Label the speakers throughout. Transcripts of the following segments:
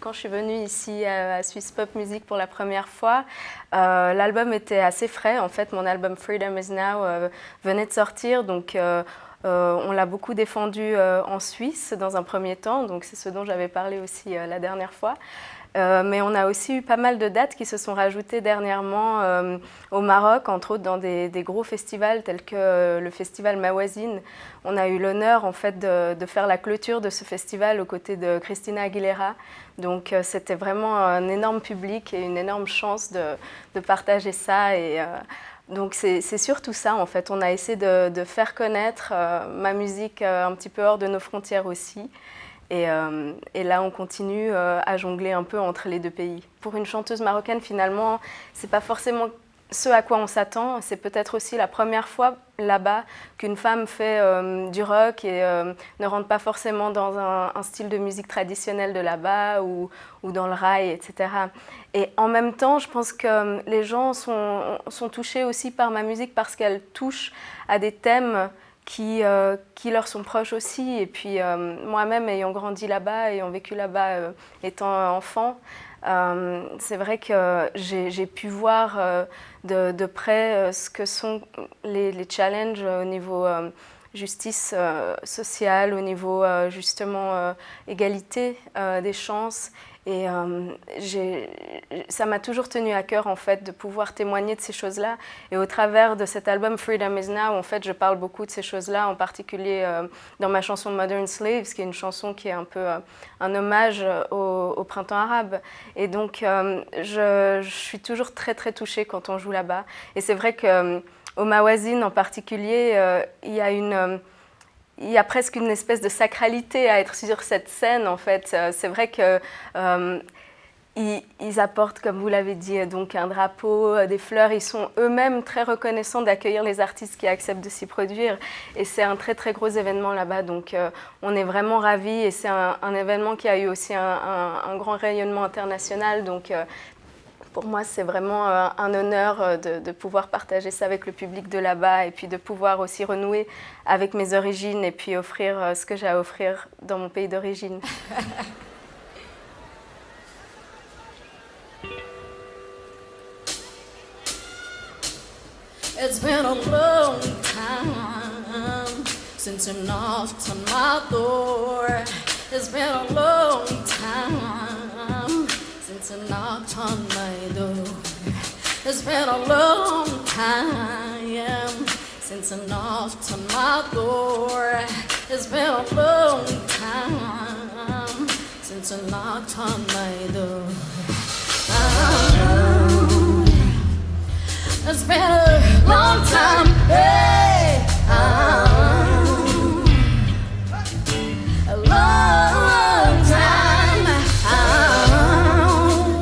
Speaker 1: quand je suis venue ici à Swiss Pop Music pour la première fois, l'album était assez frais. En fait, mon album Freedom Is Now venait de sortir, donc on l'a beaucoup défendu en Suisse dans un premier temps, donc c'est ce dont j'avais parlé aussi la dernière fois. Mais on a aussi eu pas mal de dates qui se sont rajoutées dernièrement au Maroc, entre autres dans des gros festivals tels que le festival Mawazine. On a eu l'honneur en fait de faire la clôture de ce festival aux côtés de Christina Aguilera. Donc c'était vraiment un énorme public et une énorme chance de partager ça. Donc c'est surtout ça en fait. On a essayé de faire connaître ma musique un petit peu hors de nos frontières aussi. Et là, on continue à jongler un peu entre les deux pays. Pour une chanteuse marocaine, finalement, c'est pas forcément ce à quoi on s'attend. C'est peut-être aussi la première fois là-bas qu'une femme fait du rock et ne rentre pas forcément dans un style de musique traditionnel de là-bas ou dans le rail, etc. Et en même temps, je pense que les gens sont touchés aussi par ma musique parce qu'elle touche à des thèmes qui leur sont proches aussi. Et puis moi-même, ayant grandi là-bas, ayant vécu là-bas étant enfant, c'est vrai que j'ai pu voir de près ce que sont les challenges au niveau justice sociale, au niveau justement égalité des chances. Et ça m'a toujours tenu à cœur en fait de pouvoir témoigner de ces choses-là. Et au travers de cet album Freedom Is Now, en fait, je parle beaucoup de ces choses-là, en particulier dans ma chanson Modern Slaves, qui est une chanson qui est un peu un hommage au printemps arabe. Et donc, je suis toujours très très touchée quand on joue là-bas. Et c'est vrai qu'au Mawazine en particulier, il y a presque une espèce de sacralité à être sur cette scène, en fait. C'est vrai que ils apportent, comme vous l'avez dit, donc un drapeau, des fleurs. Ils sont eux-mêmes très reconnaissants d'accueillir les artistes qui acceptent de s'y produire. Et c'est un très, très gros événement là-bas. Donc, on est vraiment ravis. Et c'est un événement qui a eu aussi un grand rayonnement international. Donc, pour moi, c'est vraiment un honneur de pouvoir partager ça avec le public de là-bas et puis de pouvoir aussi renouer avec mes origines et puis offrir ce que j'ai à offrir dans mon pays d'origine.
Speaker 2: It's been a long time since you knocked on my door. It's been a long time since you knocked on my door. It's been a long time since you knocked on my door. It's been a long time since you knocked on my door. It's been a long time, hey, a long time,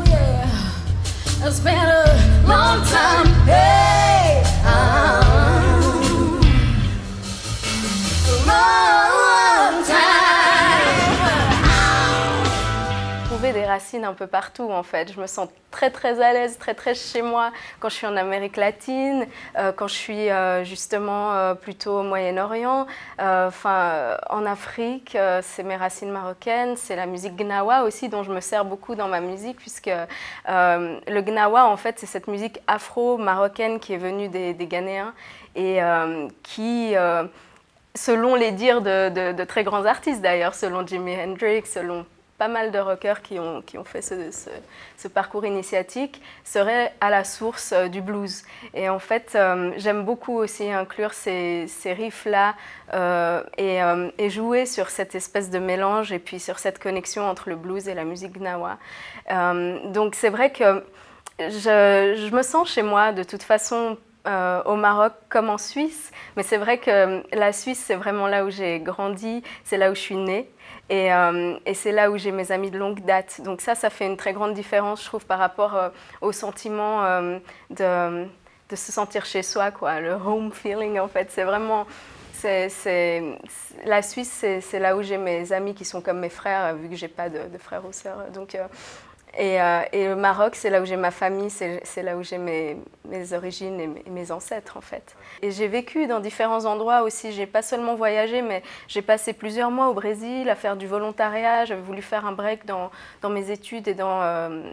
Speaker 2: yeah. It's been a long time, hey, a long time.
Speaker 1: Trouver des racines un peu partout en fait. Je me sens très très à l'aise, très très chez moi quand je suis en Amérique latine, quand je suis justement plutôt au Moyen-Orient, en Afrique, c'est mes racines marocaines, c'est la musique gnawa aussi dont je me sers beaucoup dans ma musique puisque le gnawa en fait c'est cette musique afro-marocaine qui est venue des Ghanéens et qui selon les dires de très grands artistes d'ailleurs, selon Jimi Hendrix, selon pas mal de rockers qui ont fait ce parcours initiatique, serait à la source du blues. Et en fait, j'aime beaucoup aussi inclure ces riffs-là et jouer sur cette espèce de mélange et puis sur cette connexion entre le blues et la musique gnawa. Donc c'est vrai que je me sens chez moi de toute façon au Maroc comme en Suisse, mais c'est vrai que la Suisse, c'est vraiment là où j'ai grandi, c'est là où je suis née. Et c'est là où j'ai mes amis de longue date. Donc ça fait une très grande différence, je trouve, par rapport au sentiment de se sentir chez soi, quoi. Le home feeling, en fait. C'est vraiment... la Suisse, c'est là où j'ai mes amis qui sont comme mes frères, vu que j'ai pas de frères ou sœurs. Donc, Et le Maroc, c'est là où j'ai ma famille, c'est là où j'ai mes origines et mes ancêtres en fait. Et j'ai vécu dans différents endroits aussi, j'ai pas seulement voyagé, mais j'ai passé plusieurs mois au Brésil à faire du volontariat, j'avais voulu faire un break dans mes études et dans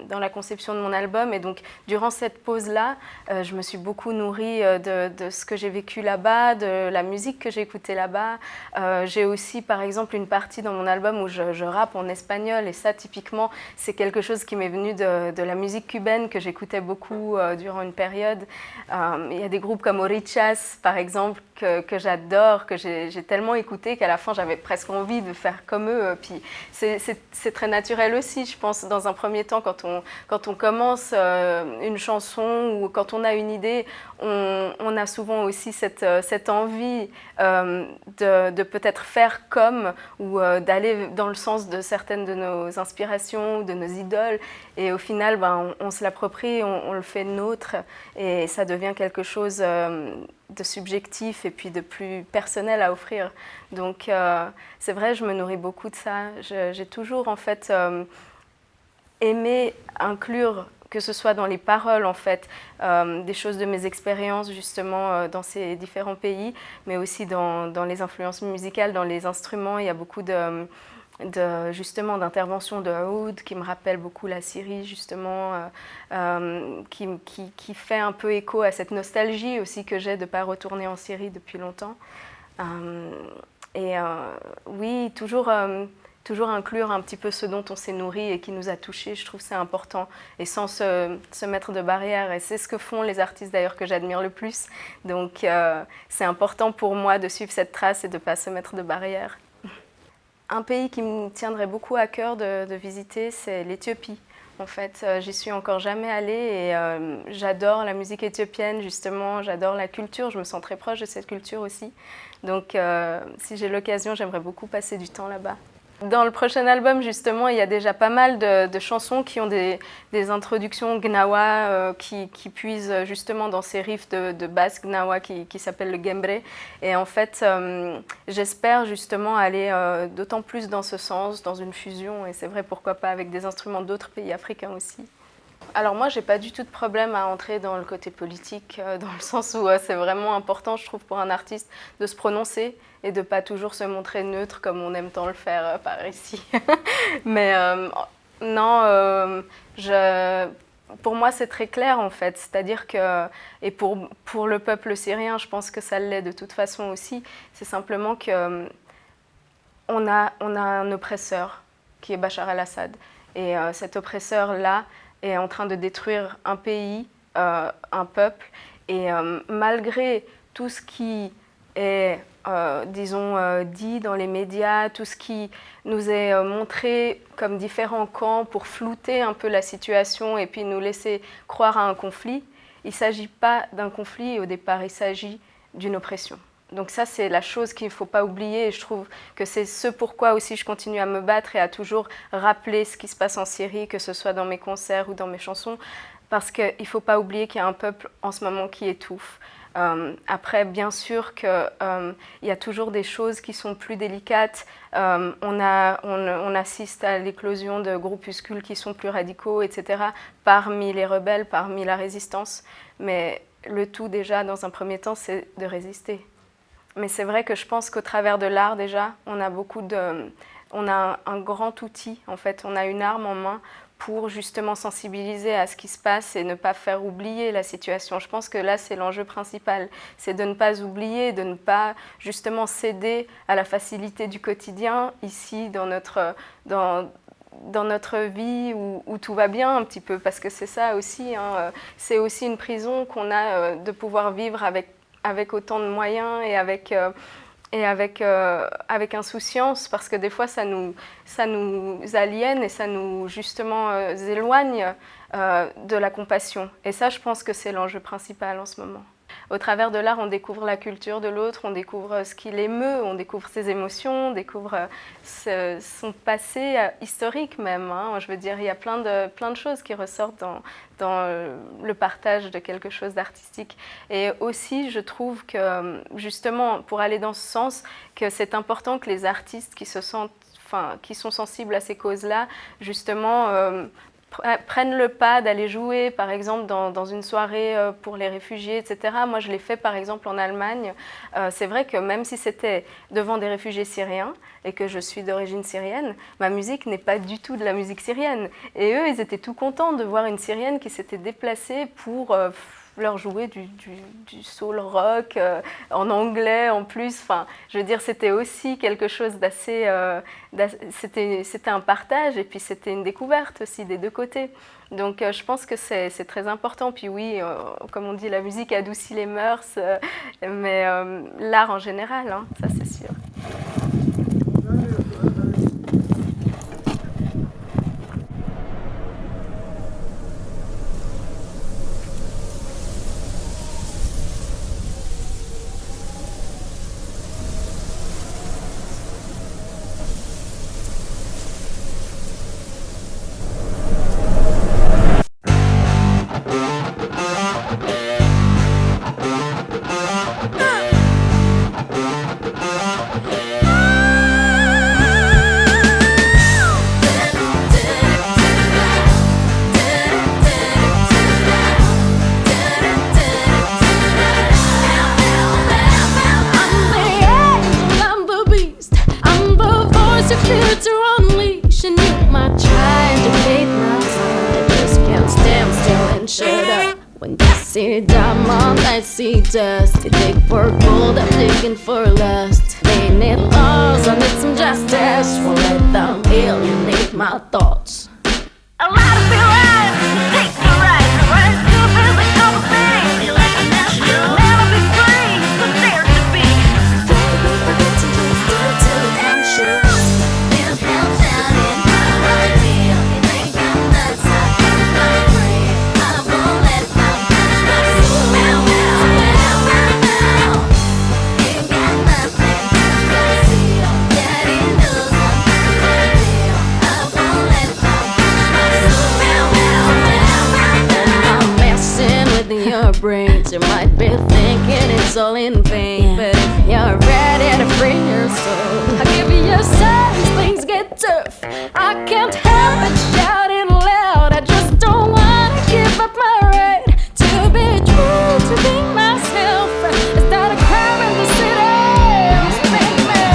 Speaker 1: la conception de mon album. Et donc durant cette pause-là, je me suis beaucoup nourrie de ce que j'ai vécu là-bas, de la musique que j'ai écoutée là-bas. J'ai aussi par exemple une partie dans mon album où je rappe en espagnol, et ça typiquement c'est quelque chose qui m'est venu de la musique cubaine que j'écoutais beaucoup durant une période. Il y a des groupes comme Orichas, par exemple, que j'adore, que j'ai tellement écouté qu'à la fin, j'avais presque envie de faire comme eux. Puis c'est très naturel aussi, je pense, dans un premier temps, quand on commence une chanson ou quand on a une idée, on a souvent aussi cette envie de peut-être faire comme ou d'aller dans le sens de certaines de nos inspirations, de nos idoles. Et au final, on se l'approprie, on le fait nôtre, et ça devient quelque chose de subjectif et puis de plus personnel à offrir. Donc c'est vrai, je me nourris beaucoup de ça. J'ai toujours en fait aimé inclure, que ce soit dans les paroles en fait, des choses de mes expériences justement dans ces différents pays, mais aussi dans les influences musicales, dans les instruments. Il y a beaucoup justement d'interventions de oud qui me rappellent beaucoup la Syrie justement, qui fait un peu écho à cette nostalgie aussi que j'ai de ne pas retourner en Syrie depuis longtemps. Oui, toujours inclure un petit peu ce dont on s'est nourri et qui nous a touchés, je trouve que c'est important, et sans se mettre de barrières. Et c'est ce que font les artistes d'ailleurs que j'admire le plus. Donc c'est important pour moi de suivre cette trace et de ne pas se mettre de barrières. Un pays qui me tiendrait beaucoup à cœur de visiter, c'est l'Éthiopie. En fait, j'y suis encore jamais allée, et j'adore la musique éthiopienne justement, j'adore la culture, je me sens très proche de cette culture aussi. Donc si j'ai l'occasion, j'aimerais beaucoup passer du temps là-bas. Dans le prochain album, justement, il y a déjà pas mal de chansons qui ont des introductions gnawa qui puisent justement dans ces riffs de basse gnawa qui s'appellent le gembre. Et en fait, j'espère justement aller d'autant plus dans ce sens, dans une fusion, et c'est vrai, pourquoi pas, avec des instruments d'autres pays africains aussi. Alors moi, j'ai pas du tout de problème à entrer dans le côté politique, dans le sens où c'est vraiment important, je trouve, pour un artiste de se prononcer et de pas toujours se montrer neutre comme on aime tant le faire par ici. Mais non, pour moi, c'est très clair en fait. C'est-à-dire que, et pour le peuple syrien, je pense que ça l'est de toute façon aussi, c'est simplement que on a un oppresseur qui est Bachar el-Assad. Et cet oppresseur-là est en train de détruire un pays, un peuple, et malgré tout ce qui est, disons, dit dans les médias, tout ce qui nous est montré comme différents camps pour flouter un peu la situation et puis nous laisser croire à un conflit, il ne s'agit pas d'un conflit au départ, il s'agit d'une oppression. Donc ça, c'est la chose qu'il ne faut pas oublier, et je trouve que c'est ce pourquoi aussi je continue à me battre et à toujours rappeler ce qui se passe en Syrie, que ce soit dans mes concerts ou dans mes chansons, parce qu'il ne faut pas oublier qu'il y a un peuple en ce moment qui étouffe. Après, bien sûr qu'il y a toujours des choses qui sont plus délicates. On assiste à l'éclosion de groupuscules qui sont plus radicaux, etc., parmi les rebelles, parmi la résistance. Mais le tout déjà, dans un premier temps, c'est de résister. Mais c'est vrai que je pense qu'au travers de l'art, déjà, on a un grand outil, en fait, on a une arme en main pour justement sensibiliser à ce qui se passe et ne pas faire oublier la situation. Je pense que là, c'est l'enjeu principal, c'est de ne pas oublier, de ne pas justement céder à la facilité du quotidien, ici, dans notre vie où tout va bien un petit peu, parce que c'est ça aussi, hein, c'est aussi une prison qu'on a de pouvoir vivre avec autant de moyens et avec insouciance, parce que des fois ça nous aliène et ça nous justement éloigne de la compassion. Et ça, je pense que c'est l'enjeu principal en ce moment. Au travers de l'art, on découvre la culture de l'autre, on découvre ce qui l'émeut, on découvre ses émotions, on découvre son passé historique même, hein. Je veux dire, il y a plein de choses qui ressortent dans le partage de quelque chose d'artistique. Et aussi, je trouve que, justement, pour aller dans ce sens, que c'est important que les artistes qui sont sensibles à ces causes-là, justement, prennent le pas d'aller jouer, par exemple, dans une soirée pour les réfugiés, etc. Moi, je l'ai fait, par exemple, en Allemagne. C'est vrai que même si c'était devant des réfugiés syriens et que je suis d'origine syrienne, ma musique n'est pas du tout de la musique syrienne. Et eux, ils étaient tout contents de voir une Syrienne qui s'était déplacée pour leur jouer du soul rock en anglais en plus. Enfin, je veux dire, c'était aussi quelque chose d'assez... c'était un partage et puis c'était une découverte aussi des deux côtés. Donc je pense que c'est très important. Puis oui, comme on dit, la musique adoucit les mœurs, mais l'art en général, hein, ça c'est sûr.
Speaker 2: I see dust. They dig for gold, I'm digging for lust. They need laws, I need some justice. Won't let them alienate my thoughts. A lot of feel right, take the right. Right, too busy, come things. Feel like a natural. Never be free, but dare to be. Don't be forgetting to still till the damn shoes. Feel hell down in how I feel. You think I'm nuts, I think I'm free. I won't let them touch my soul. Brains, you might be thinking it's all in vain, but if you're ready to free your soul, I'll give you your signs, things get tough. I can't help but shouting loud. I just don't wanna give up my right to be true, to be myself. Is that a crime in the city? Speak me.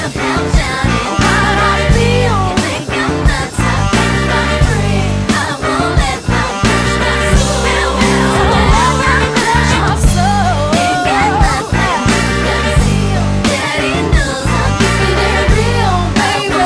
Speaker 2: If I'm shouting what I feel, you think I'm nuts, I think I'm free. I won't let them push my soul. Daddy knows I'm keeping it real, baby.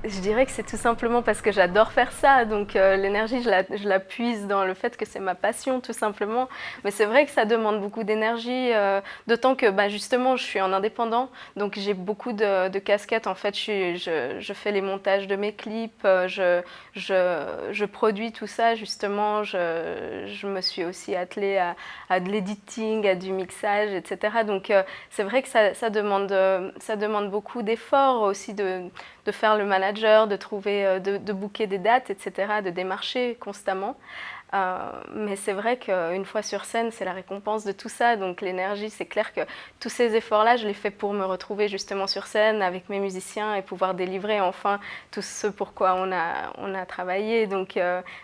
Speaker 1: Je dirais que c'est tout simplement parce que j'adore faire ça, donc l'énergie, je la puise dans le fait que c'est ma passion, tout simplement. Mais c'est vrai que ça demande beaucoup d'énergie, d'autant que bah, justement, je suis en indépendant, donc j'ai beaucoup de casquettes. En fait, je fais les montages de mes clips, je produis tout ça, justement. Je me suis aussi attelée à de l'editing, à du mixage, etc. Donc c'est vrai que ça demande beaucoup d'efforts aussi de faire le manager, de trouver, de booker des dates, etc., de démarcher constamment. Mais c'est vrai qu'une fois sur scène, c'est la récompense de tout ça. Donc l'énergie, c'est clair que tous ces efforts-là, je les fais pour me retrouver justement sur scène avec mes musiciens et pouvoir délivrer enfin tout ce pourquoi on a travaillé. Donc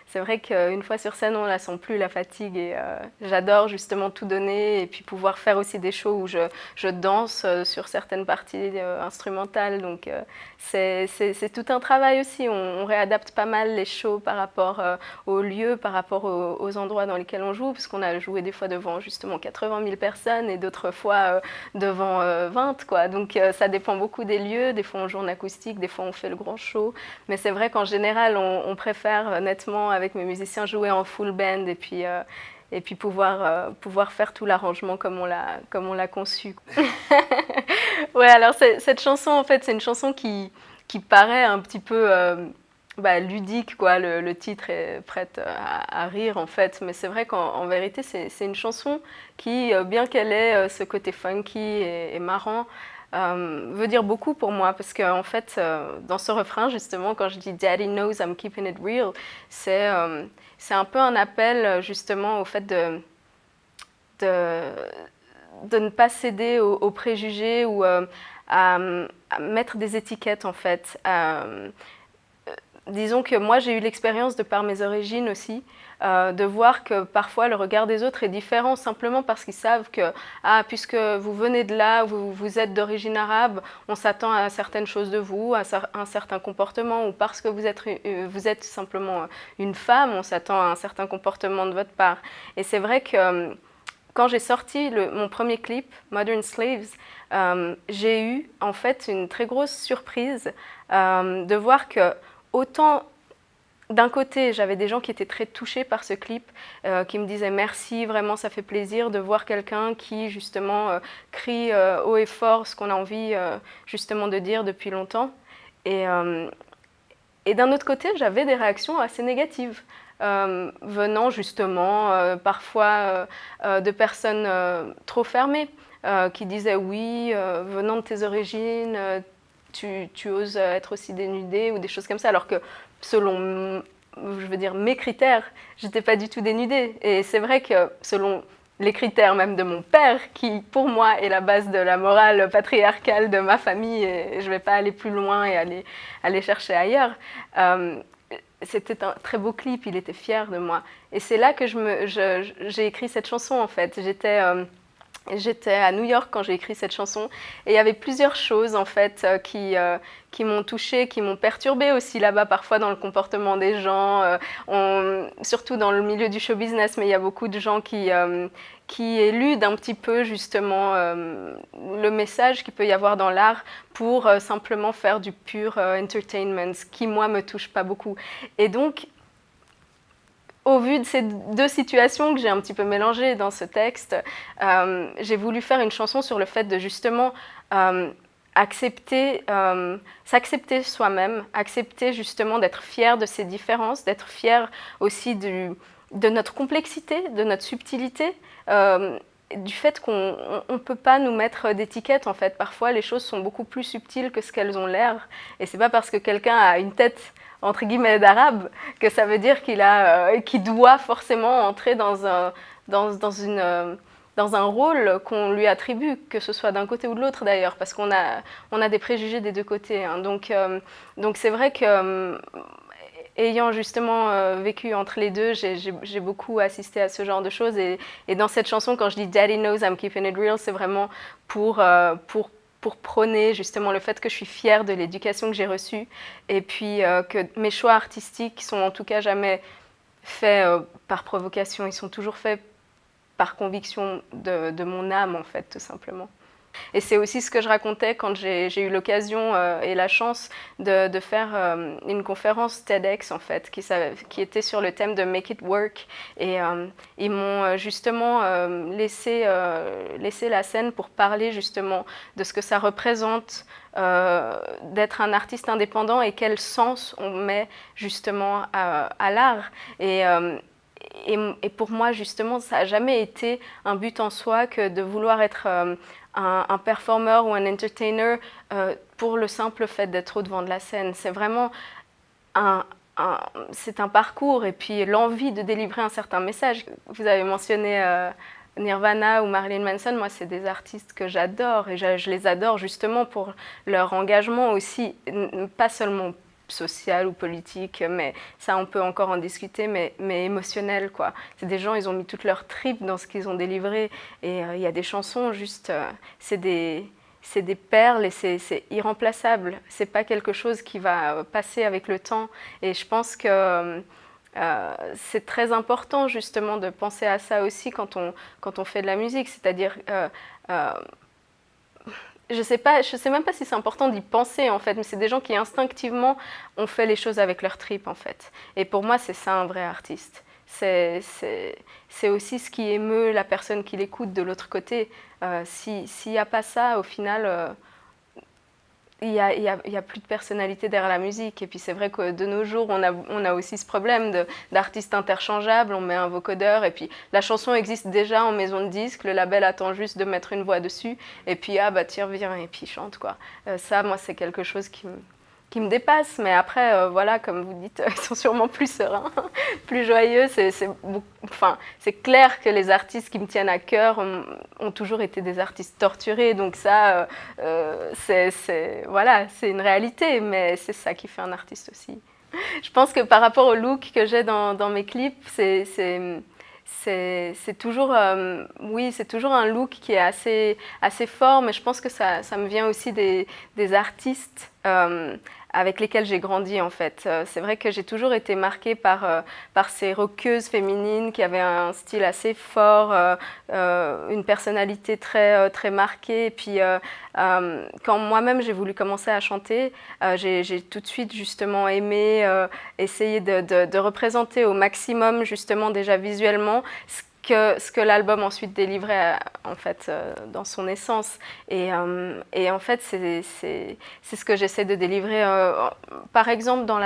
Speaker 1: c'est vrai qu'une fois sur scène, on ne la sent plus la fatigue. Et j'adore justement tout donner et puis pouvoir faire aussi des shows où je danse sur certaines parties instrumentales. Donc c'est tout un travail aussi. On réadapte pas mal les shows par rapport aux lieux, par rapport aux endroits dans lesquels on joue, parce qu'on a joué des fois devant justement 80 000 personnes et d'autres fois devant 20, quoi. Donc ça dépend beaucoup des lieux. Des fois on joue en acoustique, des fois on fait le grand show. Mais c'est vrai qu'en général, on préfère nettement avec mes musiciens jouer en full band et puis pouvoir faire tout l'arrangement comme on l'a conçu. Ouais, alors cette chanson, en fait, c'est une chanson qui paraît un petit peu bah, ludique, quoi. Le titre est prête à rire, en fait. Mais c'est vrai qu'en vérité, c'est une chanson qui, bien qu'elle ait ce côté funky et marrant, veut dire beaucoup pour moi. Parce qu'en fait, dans ce refrain, justement, quand je dis Daddy knows I'm keeping it real, c'est un peu un appel, justement, au fait de, de ne pas céder aux préjugés ou à mettre des étiquettes, en fait. Disons que moi, j'ai eu l'expérience, de par mes origines aussi, de voir que parfois le regard des autres est différent simplement parce qu'ils savent que, puisque vous venez de là, vous êtes d'origine arabe, on s'attend à certaines choses de vous, à un certain comportement, ou parce que vous êtes simplement une femme, on s'attend à un certain comportement de votre part. Et c'est vrai que quand j'ai sorti mon premier clip, Modern Slaves, j'ai eu en fait une très grosse surprise de voir que autant d'un côté, j'avais des gens qui étaient très touchés par ce clip, qui me disaient merci, vraiment ça fait plaisir de voir quelqu'un qui justement crie haut et fort ce qu'on a envie justement de dire depuis longtemps. Et d'un autre côté, j'avais des réactions assez négatives. Venant justement parfois de personnes trop fermées qui disaient oui, venant de tes origines, tu oses être aussi dénudée ou des choses comme ça, alors que selon, je veux dire, mes critères, j'étais pas du tout dénudée. Et c'est vrai que selon les critères même de mon père, qui pour moi est la base de la morale patriarcale de ma famille, et je vais pas aller plus loin et aller chercher ailleurs, c'était un très beau clip, il était fier de moi. Et c'est là que j'ai écrit cette chanson, en fait. J'étais à New York quand j'ai écrit cette chanson et il y avait plusieurs choses en fait qui m'ont touchée, qui m'ont perturbée aussi là-bas parfois dans le comportement des gens, surtout dans le milieu du show business, mais il y a beaucoup de gens qui éludent un petit peu justement le message qu'il peut y avoir dans l'art pour simplement faire du pur entertainment, ce qui moi me touche pas beaucoup. Et donc au vu de ces deux situations que j'ai un petit peu mélangées dans ce texte, j'ai voulu faire une chanson sur le fait de justement s'accepter soi-même, accepter justement d'être fier de ses différences, d'être fier aussi de notre complexité, de notre subtilité, du fait qu'on ne peut pas nous mettre d'étiquette en fait. Parfois les choses sont beaucoup plus subtiles que ce qu'elles ont l'air, et c'est pas parce que quelqu'un a une tête entre guillemets d'arabe que ça veut dire qu'il doit forcément entrer dans un rôle qu'on lui attribue, que ce soit d'un côté ou de l'autre d'ailleurs, parce qu'on a des préjugés des deux côtés, hein. Donc c'est vrai que ayant justement vécu entre les deux, j'ai beaucoup assisté à ce genre de choses. Et dans cette chanson, quand je dis Daddy knows I'm keeping it real, c'est vraiment pour prôner justement le fait que je suis fière de l'éducation que j'ai reçue et puis que mes choix artistiques sont en tout cas jamais faits par provocation, ils sont toujours faits par conviction de mon âme en fait, tout simplement. Et c'est aussi ce que je racontais quand j'ai eu l'occasion et la chance de faire une conférence TEDx en fait, qui était sur le thème de Make It Work. Et ils m'ont justement laissé la scène pour parler justement de ce que ça représente d'être un artiste indépendant et quel sens on met justement à l'art. Et pour moi, justement, ça n'a jamais été un but en soi que de vouloir être un performeur ou un entertainer pour le simple fait d'être au devant de la scène. C'est vraiment c'est un parcours et puis l'envie de délivrer un certain message. Vous avez mentionné Nirvana ou Marilyn Manson, moi c'est des artistes que j'adore et je les adore justement pour leur engagement aussi, pas seulement social ou politique, mais ça on peut encore en discuter, mais émotionnel quoi. C'est des gens, ils ont mis toute leur tripe dans ce qu'ils ont délivré et il y a des chansons juste, c'est des perles et c'est irremplaçable. C'est pas quelque chose qui va passer avec le temps et je pense que c'est très important justement de penser à ça aussi quand on fait de la musique, c'est-à-dire je sais même pas si c'est important d'y penser en fait, mais c'est des gens qui instinctivement ont fait les choses avec leur tripes en fait. Et pour moi, c'est ça un vrai artiste. C'est aussi ce qui émeut la personne qui l'écoute de l'autre côté. S'il n'y a pas ça, au final, il y a plus de personnalité derrière la musique. Et puis c'est vrai que de nos jours, on a aussi ce problème d'artistes interchangeables. On met un vocodeur et puis la chanson existe déjà en maison de disque. Le label attend juste de mettre une voix dessus. Et puis, ah bah tiens, viens, et puis chante quoi. Ça, moi, c'est quelque chose qui me dépasse. Mais après, voilà, comme vous dites, ils sont sûrement plus sereins, plus joyeux. C'est clair que les artistes qui me tiennent à cœur ont toujours été des artistes torturés. Donc ça, voilà, c'est une réalité, mais c'est ça qui fait un artiste aussi. Je pense que par rapport au look que j'ai dans mes clips, c'est toujours, oui, c'est toujours un look qui est assez fort, mais je pense que ça me vient aussi des artistes avec lesquels j'ai grandi en fait. C'est vrai que j'ai toujours été marquée par ces rockeuses féminines qui avaient un style assez fort, une personnalité très marquée. Et puis quand moi-même j'ai voulu commencer à chanter, j'ai tout de suite justement aimé essayer de représenter au maximum justement déjà visuellement ce que l'album ensuite délivrait en fait dans son essence et en fait c'est ce que j'essaie de délivrer par exemple dans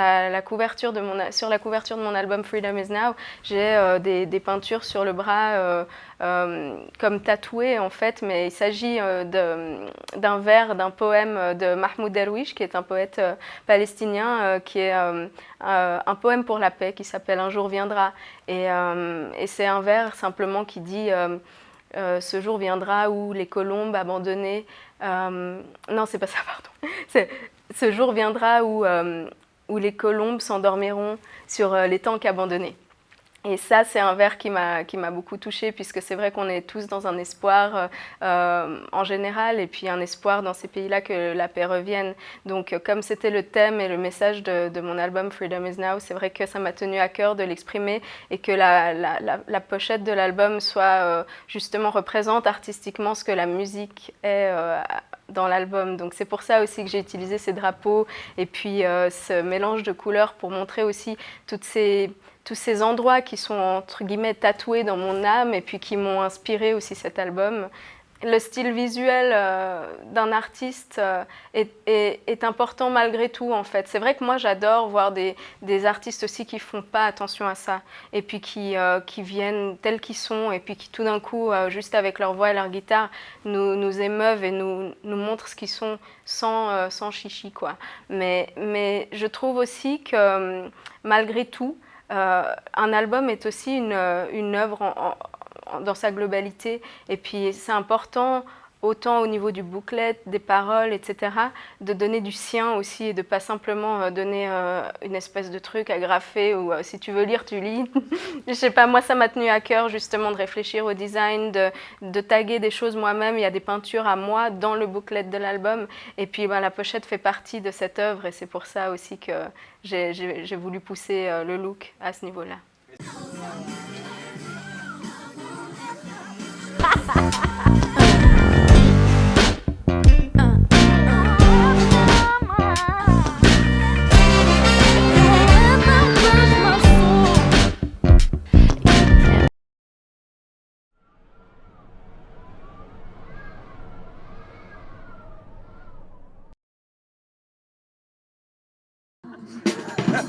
Speaker 1: sur la couverture de mon album Freedom Is Now, j'ai des peintures sur le bras comme tatouées en fait, mais il s'agit d'un vers d'un poème de Mahmoud Darwish qui est un poète palestinien qui est un poème pour la paix qui s'appelle Un jour viendra et c'est un vers simplement qui dit ce jour viendra où les colombes abandonnées non c'est pas ça pardon c'est ce jour viendra où les colombes s'endormiront sur les tanks abandonnés. Et ça, c'est un vers qui m'a beaucoup touchée, puisque c'est vrai qu'on est tous dans un espoir en général, et puis un espoir dans ces pays-là que la paix revienne. Donc, comme c'était le thème et le message de mon album Freedom Is Now, c'est vrai que ça m'a tenu à cœur de l'exprimer, et que la pochette de l'album soit justement représente artistiquement ce que la musique est dans l'album. Donc c'est pour ça aussi que j'ai utilisé ces drapeaux, et puis ce mélange de couleurs pour montrer aussi tous ces endroits qui sont entre guillemets tatoués dans mon âme et puis qui m'ont inspiré aussi cet album. Le style visuel d'un artiste est important malgré tout en fait. C'est vrai que moi j'adore voir des artistes aussi qui font pas attention à ça et puis qui viennent tels qu'ils sont et puis qui tout d'un coup, juste avec leur voix et leur guitare, nous émeuvent et nous montrent ce qu'ils sont sans chichi quoi. Mais je trouve aussi que malgré tout, un album est aussi une œuvre dans sa globalité. Et puis c'est important, autant au niveau du booklet, des paroles, etc., de donner du sien aussi et de pas simplement donner une espèce de truc agrafé ou si tu veux lire, tu lis. Je sais pas, moi ça m'a tenu à cœur justement de réfléchir au design, de taguer des choses moi-même. Il y a des peintures à moi dans le booklet de l'album. Et puis la pochette fait partie de cette œuvre et c'est pour ça aussi que j'ai voulu pousser le look à ce niveau-là.
Speaker 3: Don't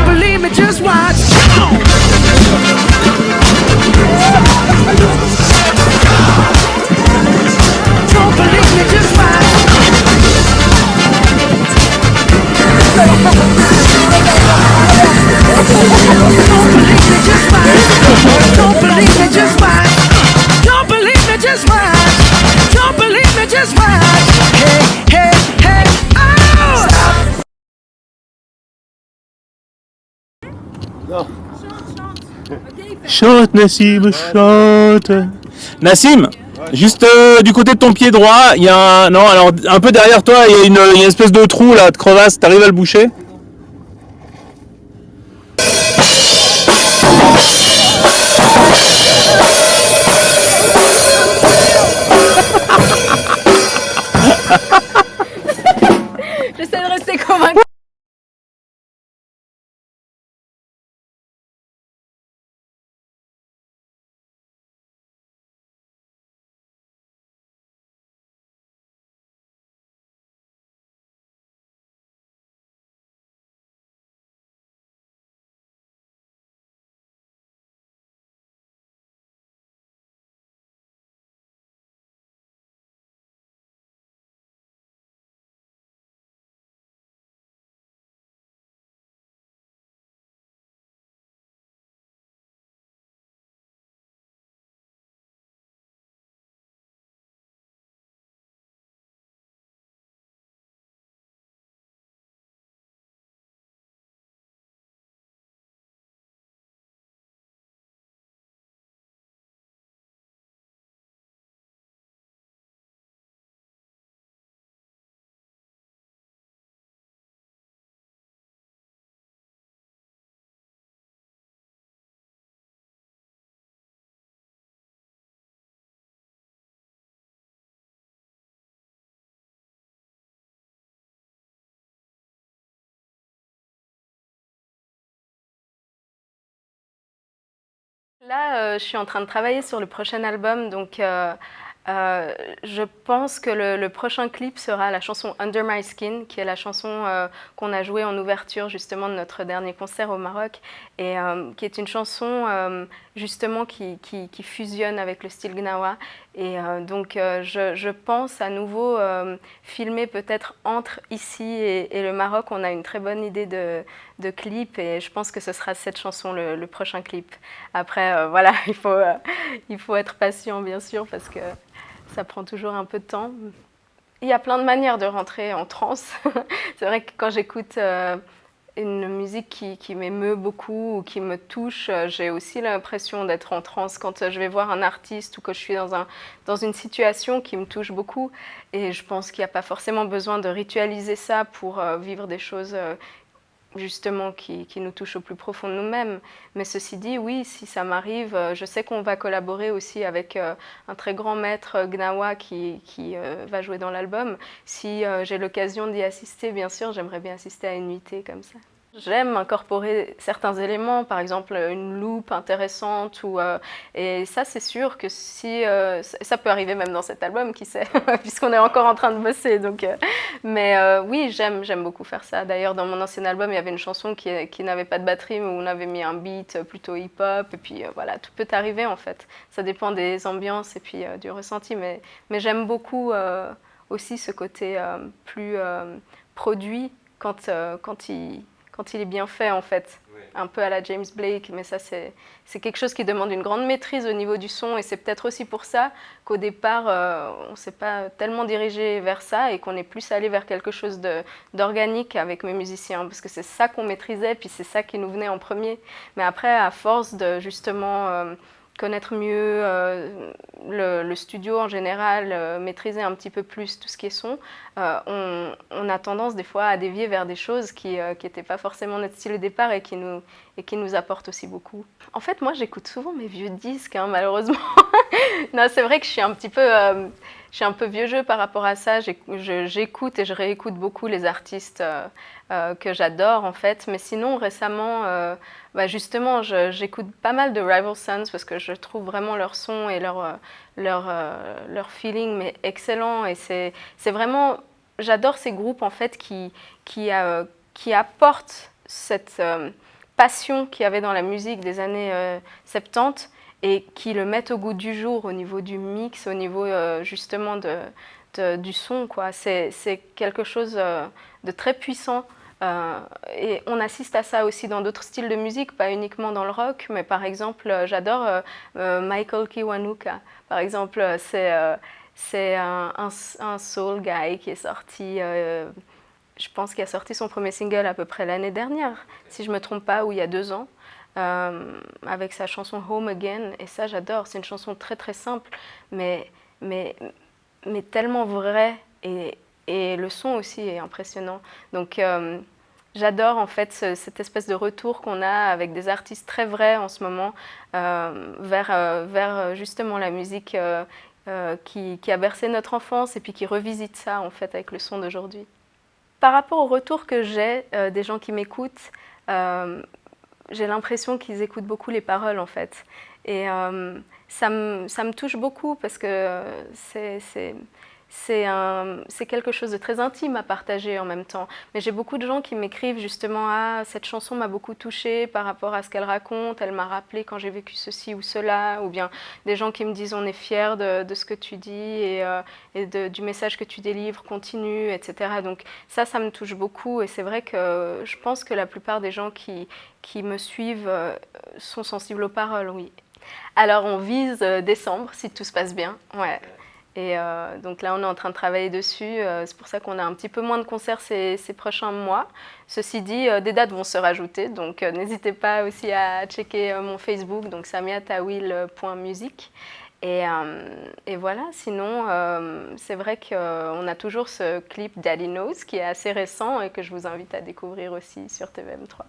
Speaker 3: believe me, just watch. Don't believe me, just watch. Don't believe me, just watch. Don't believe me, just watch. Don't believe me, just watch. Don't believe me, just watch. Hey, hey, hey, oh!
Speaker 4: Chante Nassim, chante. Nassim, juste du côté de ton pied droit, il y a un... Non, alors un peu derrière toi, il y a une espèce de trou là, de crevasse, t'arrives à le boucher?
Speaker 1: J'essaie de rester convaincue. Là, je suis en train de travailler sur le prochain album, donc je pense que le prochain clip sera la chanson Under My Skin, qui est la chanson qu'on a jouée en ouverture justement de notre dernier concert au Maroc, et qui est une chanson justement qui fusionne avec le style Gnawa. Et donc je pense à nouveau filmer peut-être entre ici et le Maroc. On a une très bonne idée de clip et je pense que ce sera cette chanson le prochain clip. Après voilà, il faut être patient bien sûr parce que ça prend toujours un peu de temps. Il y a plein de manières de rentrer en transe. C'est vrai que quand j'écoute une musique qui m'émeut beaucoup ou qui me touche, j'ai aussi l'impression d'être en transe quand je vais voir un artiste ou que je suis dans une situation qui me touche beaucoup. Et je pense qu'il n'y a pas forcément besoin de ritualiser ça pour vivre des choses justement qui nous touchent au plus profond de nous-mêmes. Mais ceci dit, oui, si ça m'arrive, je sais qu'on va collaborer aussi avec un très grand maître Gnawa qui va jouer dans l'album. Si j'ai l'occasion d'y assister, bien sûr, j'aimerais bien assister à une nuitée comme ça. J'aime incorporer certains éléments, par exemple une loupe intéressante, et ça c'est sûr que si ça peut arriver même dans cet album, qui sait, puisqu'on est encore en train de bosser. Donc, mais oui, j'aime beaucoup faire ça. D'ailleurs, dans mon ancien album, il y avait une chanson qui n'avait pas de batterie, mais où on avait mis un beat plutôt hip-hop, et puis voilà, tout peut arriver en fait. Ça dépend des ambiances et puis du ressenti, mais j'aime beaucoup aussi ce côté plus produit quand il est bien fait en fait, oui. Un peu à la James Blake, mais ça c'est quelque chose qui demande une grande maîtrise au niveau du son et c'est peut-être aussi pour ça qu'au départ on ne s'est pas tellement dirigé vers ça et qu'on est plus allé vers quelque chose d'organique avec mes musiciens parce que c'est ça qu'on maîtrisait puis c'est ça qui nous venait en premier. Mais après à force de justement connaître mieux le studio en général, maîtriser un petit peu plus tout ce qui est son, on a tendance des fois à dévier vers des choses qui n'étaient pas forcément notre style au départ et qui nous apportent aussi beaucoup. En fait, moi, j'écoute souvent mes vieux disques, hein, malheureusement. Non, c'est vrai que je suis un peu vieux jeu par rapport à ça. J'écoute et je réécoute beaucoup les artistes que j'adore, en fait. Mais sinon, récemment, justement, j'écoute pas mal de Rival Sons parce que je trouve vraiment leur son et leur feeling mais excellent. Et c'est vraiment... J'adore ces groupes, en fait, qui apportent cette passion qu'il y avait dans la musique des années 70 et qui le mettent au goût du jour au niveau du mix, au niveau justement du son, quoi. C'est quelque chose de très puissant. Et on assiste à ça aussi dans d'autres styles de musique, pas uniquement dans le rock, mais par exemple, j'adore Michael Kiwanuka. Par exemple, c'est un soul guy qui est sorti, je pense qu'il a sorti son premier single à peu près l'année dernière, si je ne me trompe pas, ou il y a 2 ans. Avec sa chanson Home Again, et ça j'adore, c'est une chanson très très simple mais tellement vraie, et le son aussi est impressionnant, donc j'adore en fait cette espèce de retour qu'on a avec des artistes très vrais en ce moment vers justement la musique qui a bercé notre enfance et puis qui revisite ça en fait avec le son d'aujourd'hui. Par rapport au retour que j'ai des gens qui m'écoutent, j'ai l'impression qu'ils écoutent beaucoup les paroles, en fait. Et ça me touche beaucoup parce que c'est quelque chose de très intime à partager en même temps. Mais j'ai beaucoup de gens qui m'écrivent justement « Ah, cette chanson m'a beaucoup touchée par rapport à ce qu'elle raconte, elle m'a rappelé quand j'ai vécu ceci ou cela », ou bien des gens qui me disent « On est fiers de ce que tu dis et du message que tu délivres, continue », etc. Donc ça me touche beaucoup, et c'est vrai que je pense que la plupart des gens qui me suivent sont sensibles aux paroles, oui. Alors on vise décembre, si tout se passe bien, ouais. Et donc là, on est en train de travailler dessus. C'est pour ça qu'on a un petit peu moins de concerts ces prochains mois. Ceci dit, des dates vont se rajouter, donc n'hésitez pas aussi à checker mon Facebook, donc samiatawil.music. Et voilà, sinon, c'est vrai qu'on a toujours ce clip Daddy Knows qui est assez récent et que je vous invite à découvrir aussi sur TVM3.